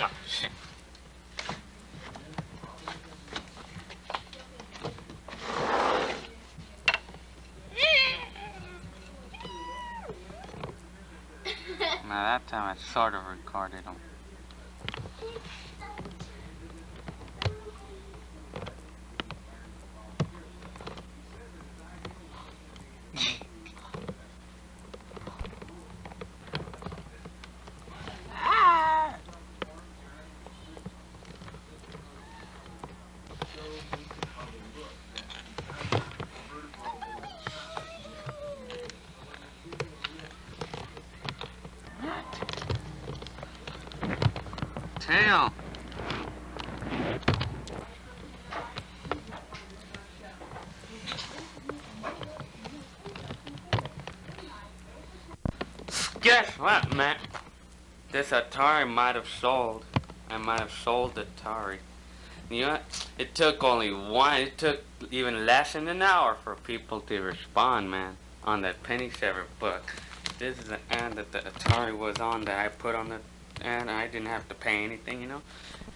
Oh, shit. Now that time I sort of recorded them. Tail. Guess what, man? This Atari might have sold. I might have sold the Atari. You know what? It took it took even less than an hour for people to respond, man, on that penny saver book. This is an ad that the Atari was on that I put on the ad. I didn't have to pay anything, you know?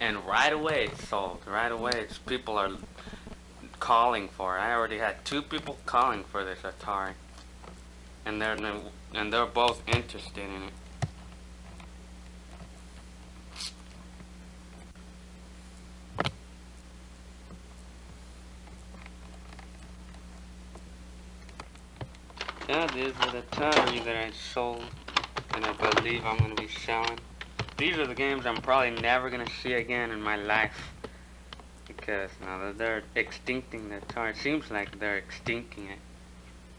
And right away it sold. Right away people are calling for it. I already had 2 people calling for this Atari. And they're both interested in it. That is the Atari that I sold, and I believe I'm going to be selling. These are the games I'm probably never going to see again in my life. Because now they're extincting the Atari. It seems like they're extincting it.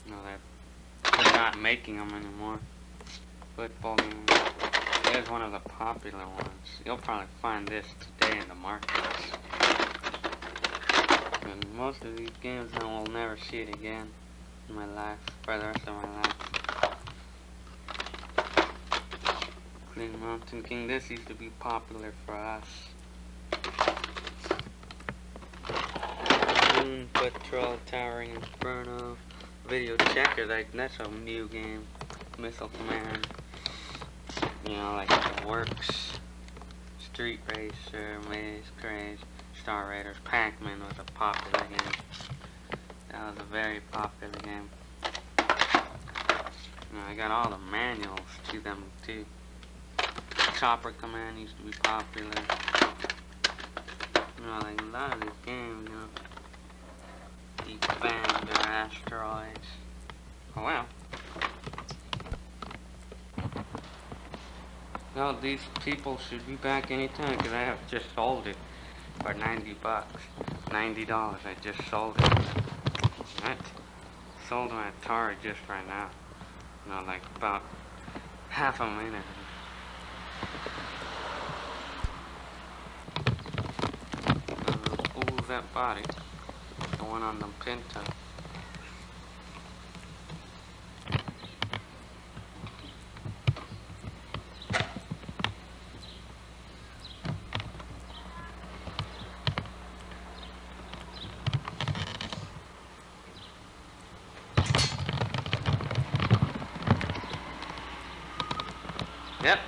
You know, they're not making them anymore. Football game. Here's one of the popular ones. You'll probably find this today in the markets. And most of these games I will never see it again in my life, for the rest of my life. Clean Mountain King, this used to be popular for us. Moon Patrol, Towering Inferno, Video Checker, like that's a new game. Missile Command, you know, like it works. Street Racer, Maze Craze, Star Raiders, Pac-Man was a popular game. That was a very popular game. You know, I got all the manuals to them too. Chopper Command used to be popular. You know, like a lot of these games, you know. Defender, Asteroids. Oh well. Well, these people should be back anytime because I have just sold it for $90. $90. I just sold it. What? Sold my Atari just right now. You know, like about half a minute. Who's that body? The one on the Pinto. Yep.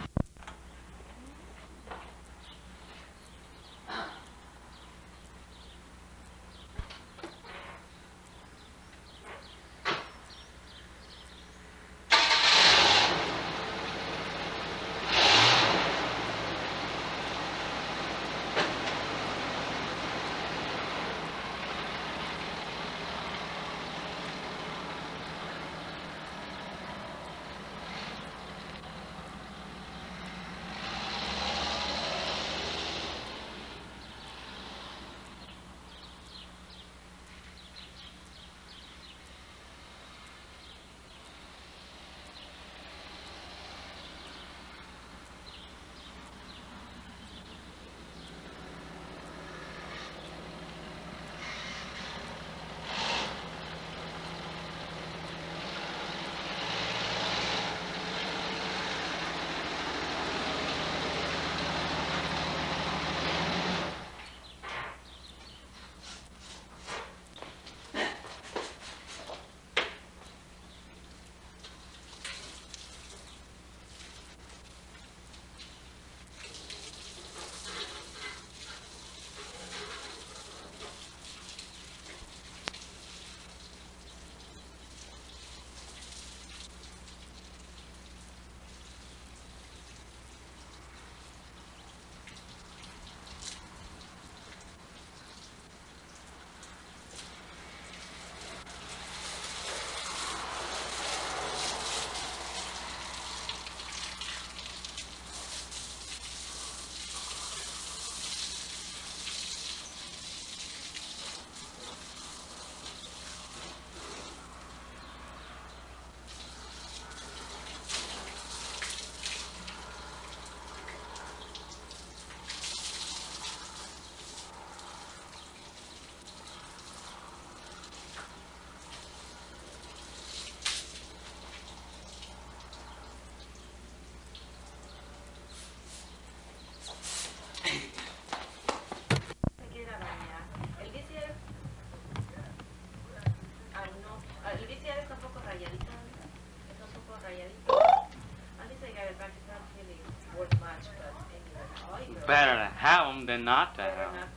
Better to have them than not to have them.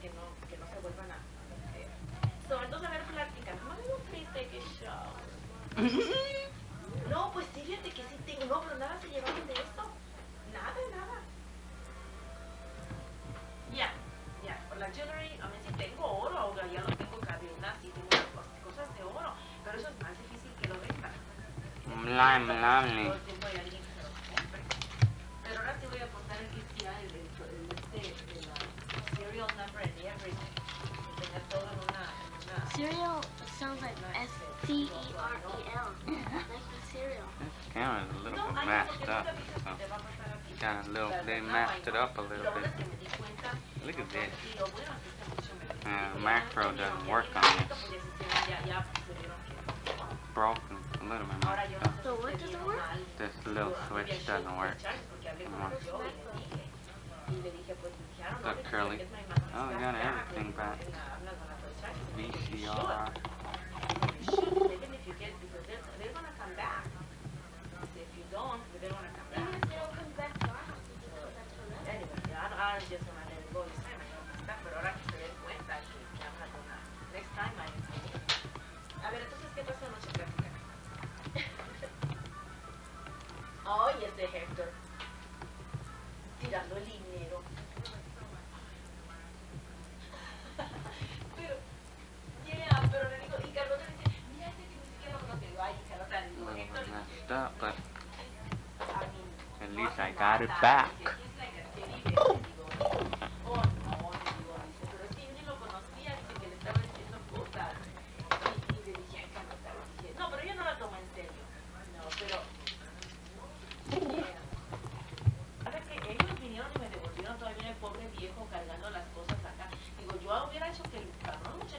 Lovely. Cereal sounds like S-C-E-R-E-L. Like the cereal. This camera's a little bit messed up. So they messed it up a little bit. Look at this. Macro doesn't work on this. Broken a little bit messed up. So what doesn't work? This little switch doesn't work. Look, Curly. Oh, we got everything back. VCR. Up, but at least I got it back.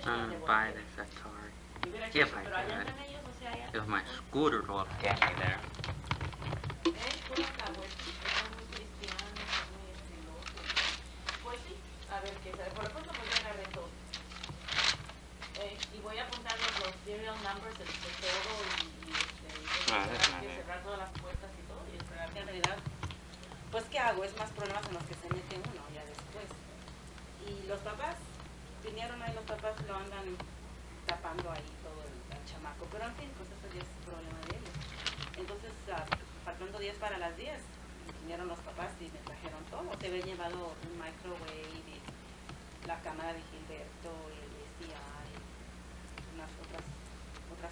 I'm gonna buy this Atari. If I could. If my scooter will get me there. Pues ¿qué hago? Es más problemas en los que se mete uno ya después. Y los papás, vinieron ahí los papás, lo andan tapando ahí todo el chamaco. Pero en fin, pues eso ya es problema de ellos. Entonces, faltando 10 para las 10, vinieron los papás y me trajeron todo. Se habían llevado un microwave y la cámara de Gilberto y el SDI y unas otras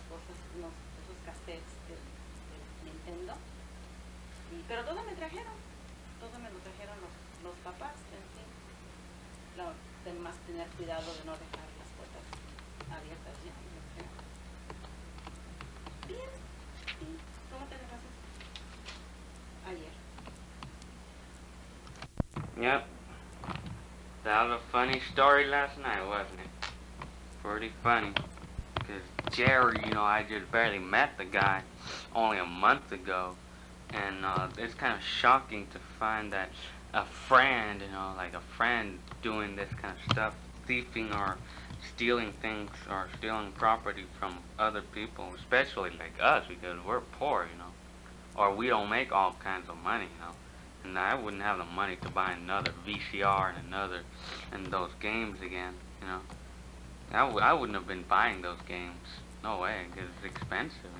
cosas, esos cassettes del Nintendo. Pero todo me trajeron. Todo me lo trajeron los papás, en fin. Más tener cuidado de no dejar las puertas abiertas ya. Bien. ¿Cómo te la pasas? Ayer. Yep. That was a funny story last night, wasn't it? Pretty funny. Because Jerry, I just barely met the guy only a month ago. And it's kind of shocking to find that a friend, like a friend doing this kind of stuff, thieving or stealing things or stealing property from other people, especially like us, because we're poor, or we don't make all kinds of money, and I wouldn't have the money to buy another VCR and those games again, I wouldn't have been buying those games, no way, because it's expensive,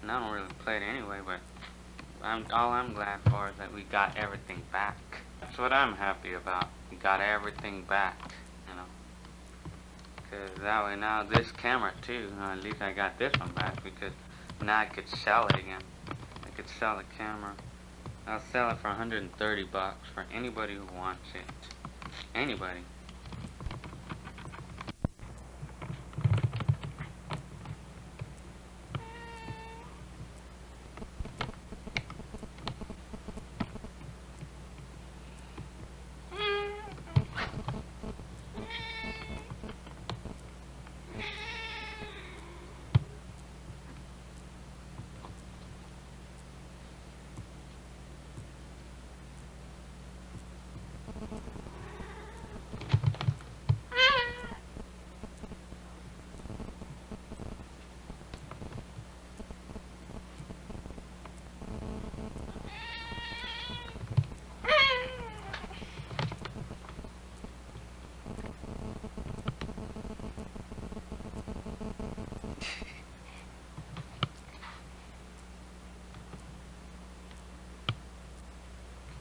and I don't really play it anyway, but all I'm glad for is that we got everything back. That's what I'm happy about. We got everything back, because that way now this camera too, at least I got this one back, because now I could sell it again. I could sell the camera. I'll sell it for $130 for anybody who wants it. Anybody.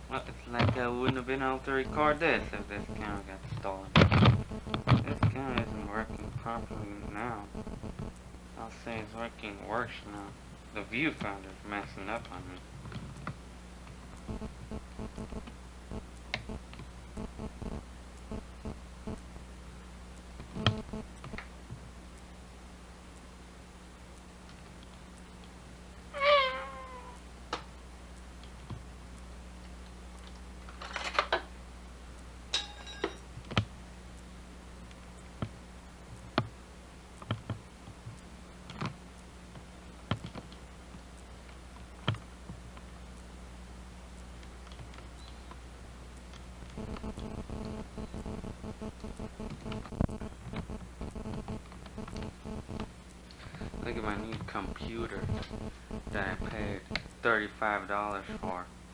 Well, it's like I wouldn't have been able to record this if this camera got stolen. This camera isn't working properly now. I'll say it's working worse now. The viewfinder's messing up on me. Look at my new computer that I paid $35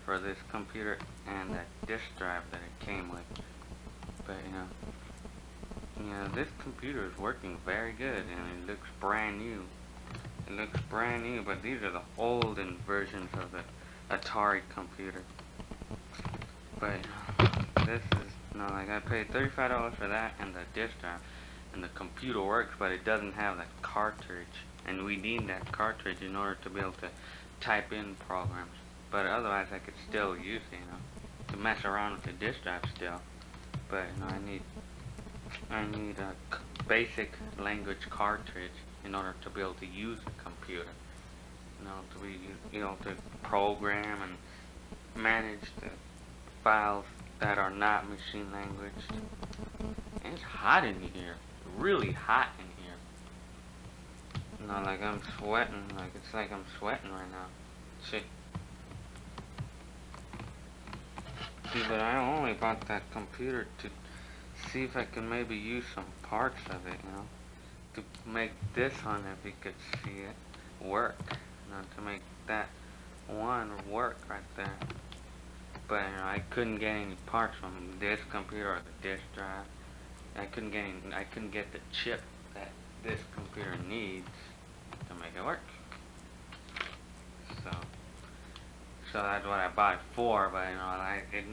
for this computer and that disk drive that it came with. But you know, this computer is working very good and it looks brand new. It looks brand new, but these are the olden versions of the Atari computer. But this is, like I paid $35 for that and the disk drive, and the computer works, but it doesn't have that cartridge, and we need that cartridge in order to be able to type in programs. But otherwise, I could still use it, to mess around with the disk drive still. But I need a basic language cartridge in order to be able to use a computer. To be able to program and manage the files that are not machine language. And it's hot in here, really hot in here. Like I'm sweating, it's like I'm sweating right now. See, but I only bought that computer to see if I can maybe use some parts of it, to make this one, if you could see it, work. To make that one work right there. But I couldn't get any parts from this computer or the disk drive. I couldn't get the chip that this computer needs to make it work. So that's what I bought it for. But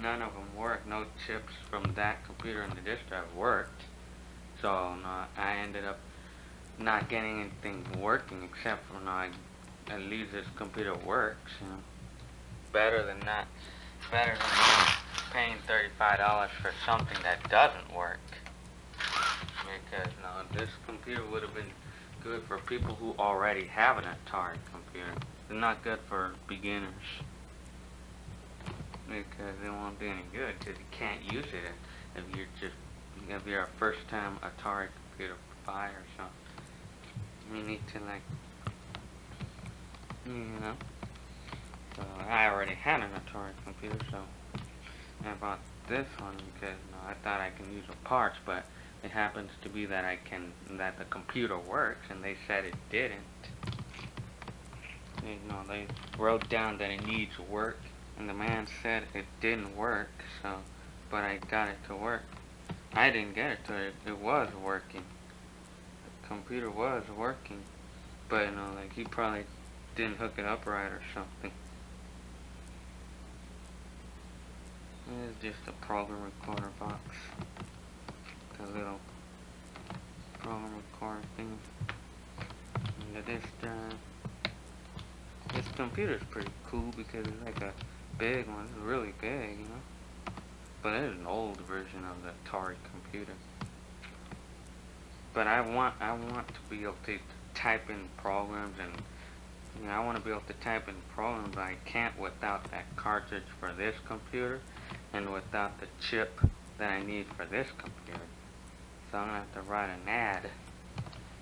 none of them worked. No chips from that computer and the disk drive worked. So I ended up not getting anything working except for at least this computer works. Better than not. Better than paying $35 for something that doesn't work. Because this computer would have been good for people who already have an Atari computer. It's not good for beginners. Because it won't be any good because you can't use it if you're a first time Atari computer buyer or something. You need to So I already had an Atari computer, so I bought this one because I thought I can use the parts, but it happens to be that the computer works, and they said it didn't. They wrote down that it needs work, and the man said it didn't work, but I got it to work. I didn't get it to it was working. The computer was working, but he probably didn't hook it up right or something. It's just a program recorder box. The little program recorder thing. And this computer's pretty cool because it's like a big one. It's really big, But it is an old version of the Atari computer. But I want to be able to type in programs, and I want to be able to type in programs, but I can't without that cartridge for this computer and without the chip that I need for this computer. So I'm going to have to write an ad.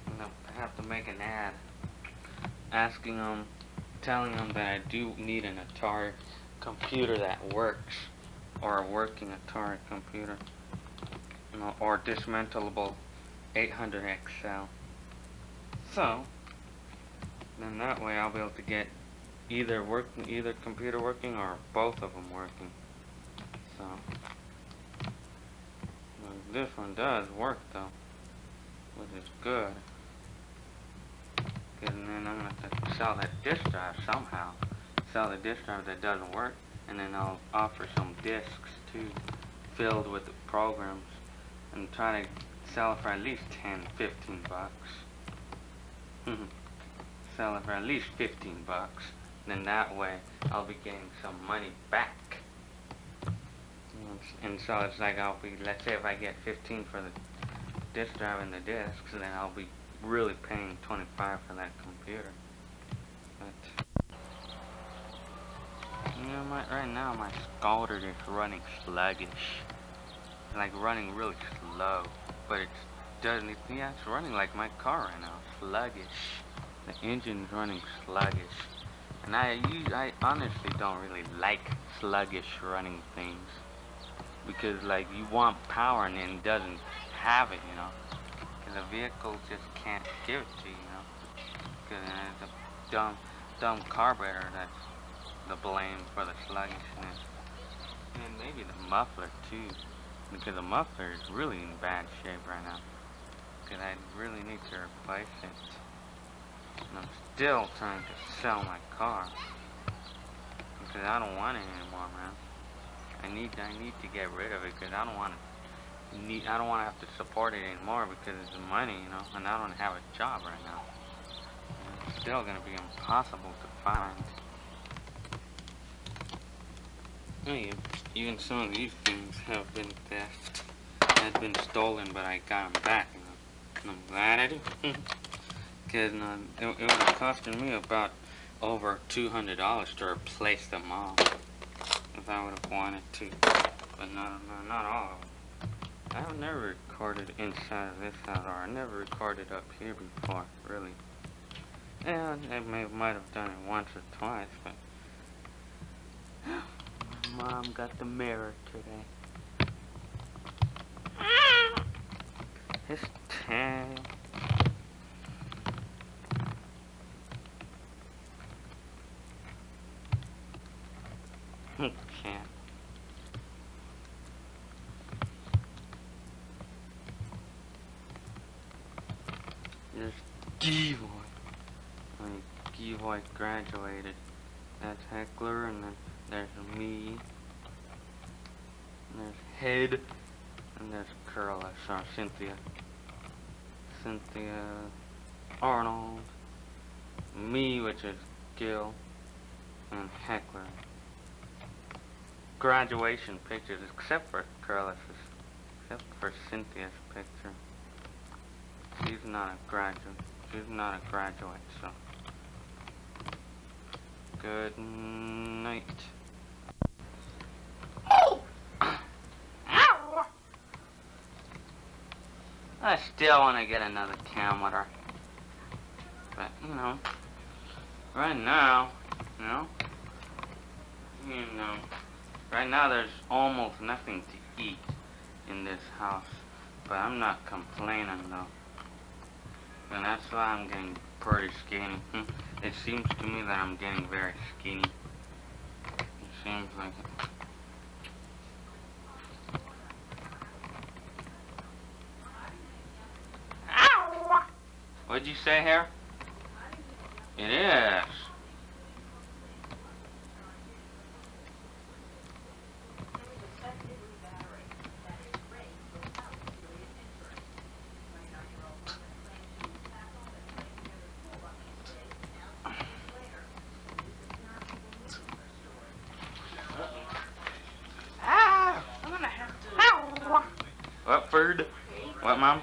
I'm going to have to make an ad telling them that I do need an Atari computer that works, or a working Atari computer, or dismantleable 800 XL. So then that way I'll be able to get either computer working or both of them working. So this one does work though, which is good. And then I'm gonna have to sell that disk drive somehow. Sell the disk drive that doesn't work, and then I'll offer some discs too, filled with the programs, and try to sell it for at least 10, 15 bucks. Sell it for at least 15 bucks. Then that way I'll be getting some money back. And so it's like let's say if I get 15 for the disk drive and the discs, then I'll be really paying 25 for that computer. But you know, right now my scouter is running sluggish. Like running really slow, but it's running like my car right now, sluggish. The engine's running sluggish, and I honestly don't really like sluggish running things, because like you want power and it doesn't have it, you know, because the vehicle just can't give it to you, you know, because it's a dumb carburetor that's the blame for the sluggishness, and maybe the muffler too. Because the muffler is really in bad shape right now. Because I really need to replace it. And I'm still trying to sell my car. Because I don't want it anymore, man. I need to get rid of it because I don't want to have to support it anymore because it's the money, you know, and I don't have a job right now. And it's still gonna be impossible to find. Even some of these things have been theft. Had been stolen, but I got them back, you know. And I'm glad I do. Because it would have costed me about over $200 to replace them all. If I would have wanted to. But not all of them. I've never recorded inside of this house, or I never recorded up here before, really. Yeah, I might have done it once or twice, but Mom got the mirror today. His tail. Okay. There's Givoy. Givoy graduated. That's Heckler, and then there's me. And there's Head. And there's Curl. Sorry, Cynthia. Cynthia Arnold. Me, which is Gil. And Heckler. Graduation pictures, except for Curlis's. Except for Cynthia's picture. She's not a graduate. She's not a graduate, so. Good night. I still want to get another camera. But, you know, right now, right now there's almost nothing to eat in this house. But I'm not complaining, though. And that's why I'm getting pretty skinny. It seems to me that I'm getting very skinny. It seems like it. What'd you say here? It is. What, Ferd? What, Mom?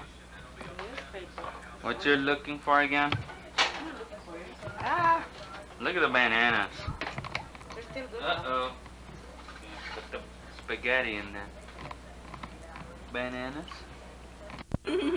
What you're looking for again? Look at the bananas. Uh-oh. Put the spaghetti in there. Bananas.